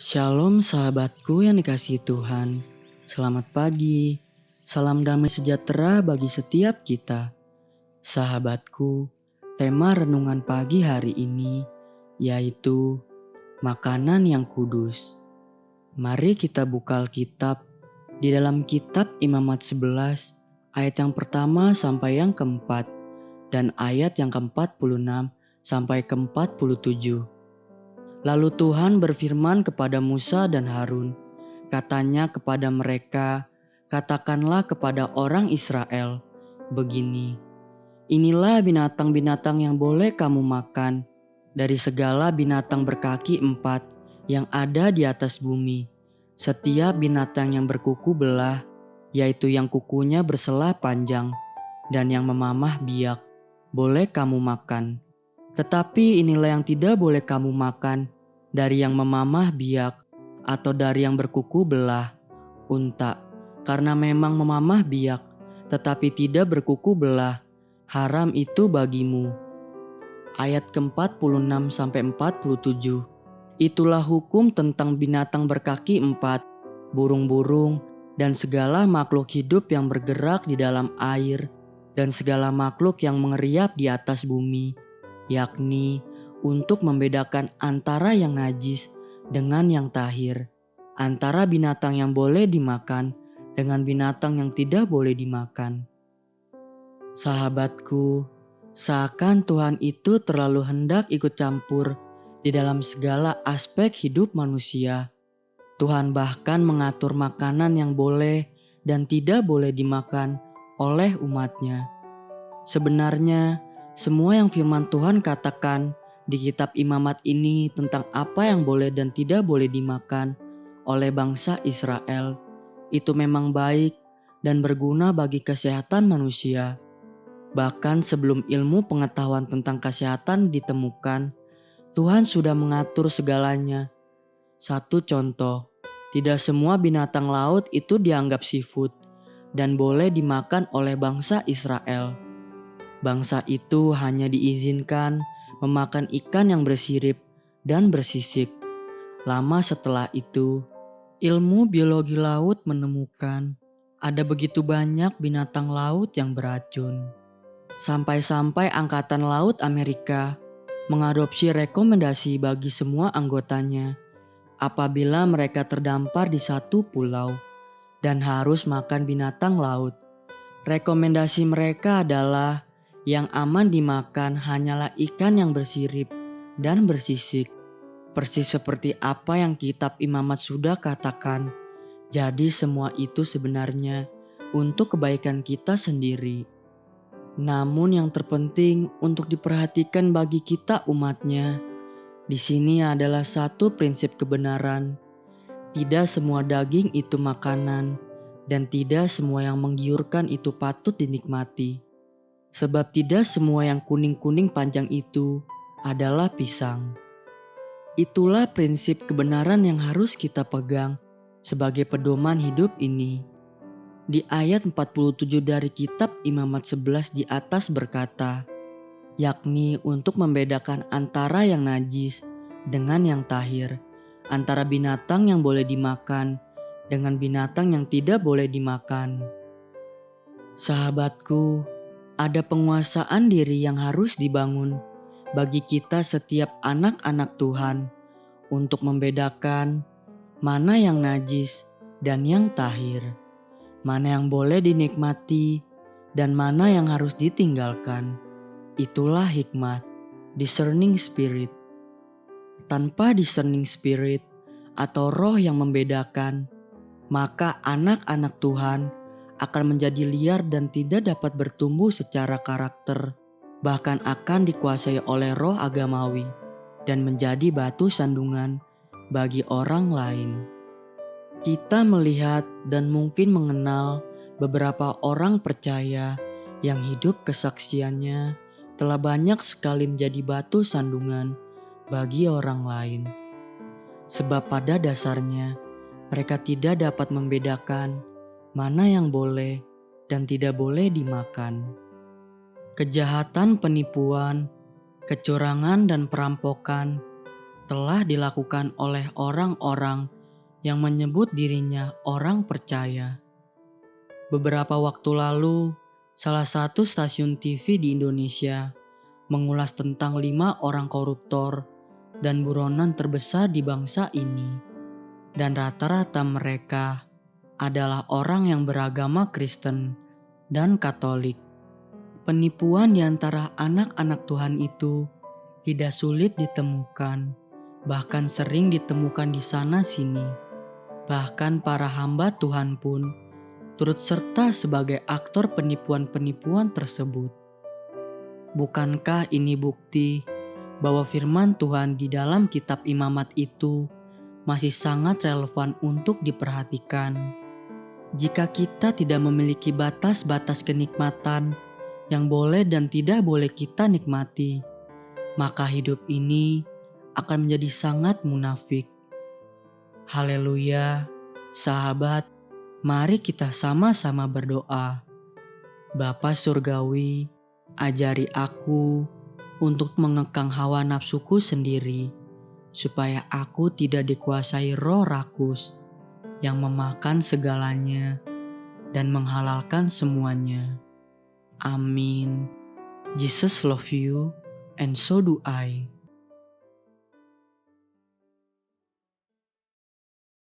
Shalom sahabatku yang dikasihi Tuhan. Selamat pagi. Salam damai sejahtera bagi setiap kita. Sahabatku, tema renungan pagi hari ini yaitu makanan yang kudus. Mari kita buka Alkitab di dalam kitab Imamat 11 ayat yang pertama sampai yang keempat dan ayat yang ke-46 sampai ke-47. Lalu Tuhan berfirman kepada Musa dan Harun, katanya kepada mereka, katakanlah kepada orang Israel, begini, inilah binatang-binatang yang boleh kamu makan, dari segala binatang berkaki 4 yang ada di atas bumi. Setiap binatang yang berkuku belah, yaitu yang kukunya berselah panjang, dan yang memamah biak, boleh kamu makan. Tetapi inilah yang tidak boleh kamu makan, dari yang memamah biak atau dari yang berkuku belah, unta. Karena memang memamah biak, tetapi tidak berkuku belah, haram itu bagimu. Ayat ke-46 sampai 47. Itulah hukum tentang binatang berkaki 4, burung-burung, dan segala makhluk hidup yang bergerak di dalam air, dan segala makhluk yang mengeriap di atas bumi, yakni untuk membedakan antara yang najis dengan yang tahir, antara binatang yang boleh dimakan dengan binatang yang tidak boleh dimakan. Sahabatku, seakan Tuhan itu terlalu hendak ikut campur di dalam segala aspek hidup manusia. Tuhan bahkan mengatur makanan yang boleh dan tidak boleh dimakan oleh umatnya. Sebenarnya, semua yang firman Tuhan katakan di kitab Imamat ini tentang apa yang boleh dan tidak boleh dimakan oleh bangsa Israel, itu memang baik dan berguna bagi kesehatan manusia. Bahkan sebelum ilmu pengetahuan tentang kesehatan ditemukan, Tuhan sudah mengatur segalanya. Satu contoh, tidak semua binatang laut itu dianggap seafood dan boleh dimakan oleh bangsa Israel. Bangsa itu hanya diizinkan memakan ikan yang bersirip dan bersisik. Lama setelah itu, ilmu biologi laut menemukan ada begitu banyak binatang laut yang beracun. Sampai-sampai Angkatan Laut Amerika mengadopsi rekomendasi bagi semua anggotanya apabila mereka terdampar di satu pulau dan harus makan binatang laut. Rekomendasi mereka adalah yang aman dimakan hanyalah ikan yang bersirip dan bersisik. Persis seperti apa yang kitab Imamat sudah katakan. Jadi semua itu sebenarnya untuk kebaikan kita sendiri. Namun yang terpenting untuk diperhatikan bagi kita umatnya, di sini adalah satu prinsip kebenaran. Tidak semua daging itu makanan, dan tidak semua yang menggiurkan itu patut dinikmati. Sebab tidak semua yang kuning-kuning panjang itu adalah pisang. Itulah prinsip kebenaran yang harus kita pegang sebagai pedoman hidup ini. Di ayat 47 dari kitab Imamat 11 di atas berkata, yakni untuk membedakan antara yang najis dengan yang tahir, antara binatang yang boleh dimakan dengan binatang yang tidak boleh dimakan. Sahabatku, ada penguasaan diri yang harus dibangun bagi kita setiap anak-anak Tuhan untuk membedakan mana yang najis dan yang tahir, mana yang boleh dinikmati dan mana yang harus ditinggalkan. Itulah hikmat, discerning spirit. Tanpa discerning spirit atau roh yang membedakan, maka anak-anak Tuhan akan menjadi liar dan tidak dapat bertumbuh secara karakter, bahkan akan dikuasai oleh roh agamawi dan menjadi batu sandungan bagi orang lain. Kita melihat dan mungkin mengenal beberapa orang percaya yang hidup kesaksiannya telah banyak sekali menjadi batu sandungan bagi orang lain. Sebab pada dasarnya mereka tidak dapat membedakan mana yang boleh dan tidak boleh dimakan. Kejahatan penipuan, kecurangan dan perampokan telah dilakukan oleh orang-orang yang menyebut dirinya orang percaya. Beberapa waktu lalu, salah satu stasiun TV di Indonesia mengulas tentang 5 orang koruptor dan buronan terbesar di bangsa ini. Dan rata-rata mereka adalah orang yang beragama Kristen dan Katolik. Penipuan di antara anak-anak Tuhan itu tidak sulit ditemukan, bahkan sering ditemukan di sana-sini. Bahkan para hamba Tuhan pun turut serta sebagai aktor penipuan-penipuan tersebut. Bukankah ini bukti bahwa firman Tuhan di dalam kitab Imamat itu masih sangat relevan untuk diperhatikan? Jika kita tidak memiliki batas-batas kenikmatan yang boleh dan tidak boleh kita nikmati, maka hidup ini akan menjadi sangat munafik. Haleluya, sahabat, mari kita sama-sama berdoa. Bapa Surgawi, ajari aku untuk mengekang hawa nafsuku sendiri, supaya aku tidak dikuasai roh rakus yang memakan segalanya dan menghalalkan semuanya. Amin. Jesus love you, and so do I.